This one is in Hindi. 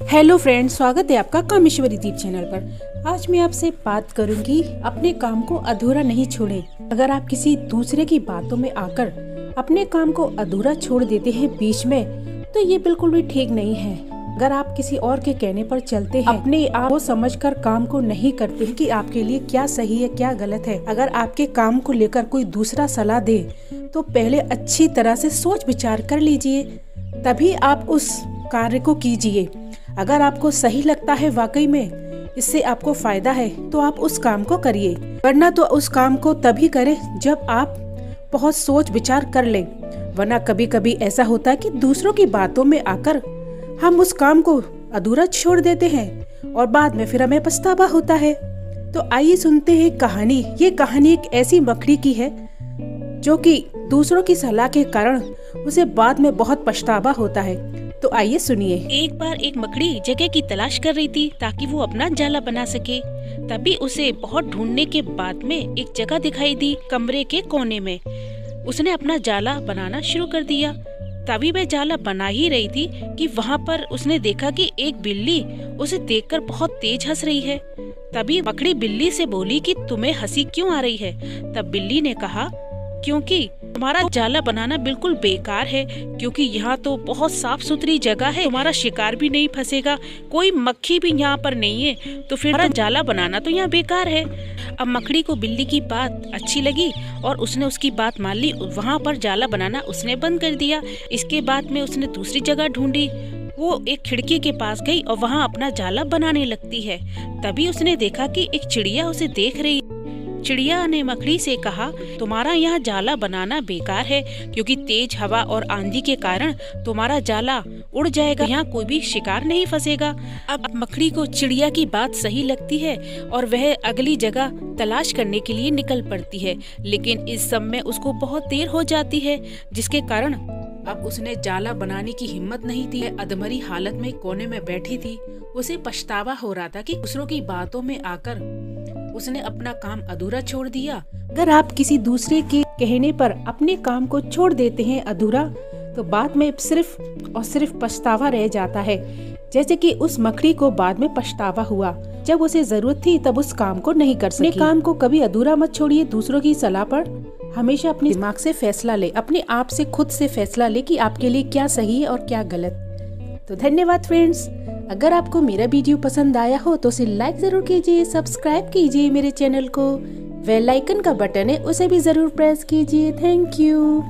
हेलो फ्रेंड्स, स्वागत है आपका कामेश्वरी दीप चैनल पर। आज मैं आपसे बात करूंगी अपने काम को अधूरा नहीं छोड़ें। अगर आप किसी दूसरे की बातों में आकर अपने काम को अधूरा छोड़ देते हैं बीच में, तो ये बिल्कुल भी ठीक नहीं है। अगर आप किसी और के कहने पर चलते हैं, अपने आप को समझकर काम को नहीं करते हैं कि आपके लिए क्या सही है क्या गलत है, अगर आपके काम को लेकर कोई दूसरा सलाह दे तो पहले अच्छी तरह से सोच विचार कर लीजिए, तभी आप उस कार्य को कीजिए। अगर आपको सही लगता है, वाकई में इससे आपको फायदा है, तो आप उस काम को करिए, वरना तो उस काम को तभी करें जब आप बहुत सोच विचार कर लें। वरना कभी कभी ऐसा होता है कि दूसरों की बातों में आकर हम उस काम को अधूरा छोड़ देते हैं और बाद में फिर हमें पछतावा होता है। तो आइए सुनते हैं कहानी। ये कहानी एक ऐसी मकड़ी की है जो कि दूसरों की सलाह के कारण उसे बाद में बहुत पछतावा होता है। तो आइए सुनिए। एक बार एक मकड़ी जगह की तलाश कर रही थी ताकि वो अपना जाला बना सके। तभी उसे बहुत ढूंढने के बाद में एक जगह दिखाई दी कमरे के कोने में। उसने अपना जाला बनाना शुरू कर दिया। तभी वह जाला बना ही रही थी कि वहाँ पर उसने देखा कि एक बिल्ली उसे देखकर बहुत तेज हंस रही है। तभी मकड़ी बिल्ली से बोली कि तुम्हें हंसी क्यों आ रही है? तब बिल्ली ने कहा, क्योंकि तुम्हारा जाला बनाना बिल्कुल बेकार है, क्योंकि यहाँ तो बहुत साफ सुथरी जगह है, तुम्हारा शिकार भी नहीं फंसेगा, कोई मक्खी भी यहाँ पर नहीं है, तो फिर तुम्हारा जाला बनाना तो यहाँ बेकार है। अब मकड़ी को बिल्ली की बात अच्छी लगी और उसने उसकी बात मान ली। वहाँ पर जाला बनाना उसने बंद कर दिया। इसके बाद में उसने दूसरी जगह ढूंढी। वो एक खिड़की के पास गई और वहाँ अपना जाला बनाने लगती है। तभी उसने देखा कि एक चिड़िया उसे देख रही। चिड़िया ने मकड़ी से कहा, तुम्हारा यहाँ जाला बनाना बेकार है, क्योंकि तेज हवा और आंधी के कारण तुम्हारा जाला उड़ जाएगा, यहाँ कोई भी शिकार नहीं फंसेगा। अब मकड़ी को चिड़िया की बात सही लगती है और वह अगली जगह तलाश करने के लिए निकल पड़ती है। लेकिन इस समय उसको बहुत देर हो जाती है, जिसके कारण अब उसने जाला बनाने की हिम्मत नहीं थी। अधमरी हालत में कोने में बैठी थी। उसे पछतावा हो रहा था कि दूसरों की बातों में आकर उसने अपना काम अधूरा छोड़ दिया। अगर आप किसी दूसरे के कहने पर अपने काम को छोड़ देते हैं अधूरा, तो बाद में सिर्फ और सिर्फ पछतावा रह जाता है। जैसे कि उस मकड़ी को बाद में पछतावा हुआ, जब उसे जरूरत थी तब उस काम को नहीं कर सकी। अपने काम को कभी अधूरा मत छोड़िए दूसरों की सलाह पर। हमेशा अपने दिमाग से फैसला ले, अपने आप से खुद से फैसला ले कि आपके लिए क्या सही है और क्या गलत। तो धन्यवाद फ्रेंड्स। अगर आपको मेरा वीडियो पसंद आया हो तो उसे लाइक जरूर कीजिए, सब्सक्राइब कीजिए मेरे चैनल को, बेल आइकन का बटन है उसे भी जरूर प्रेस कीजिए। Thank you.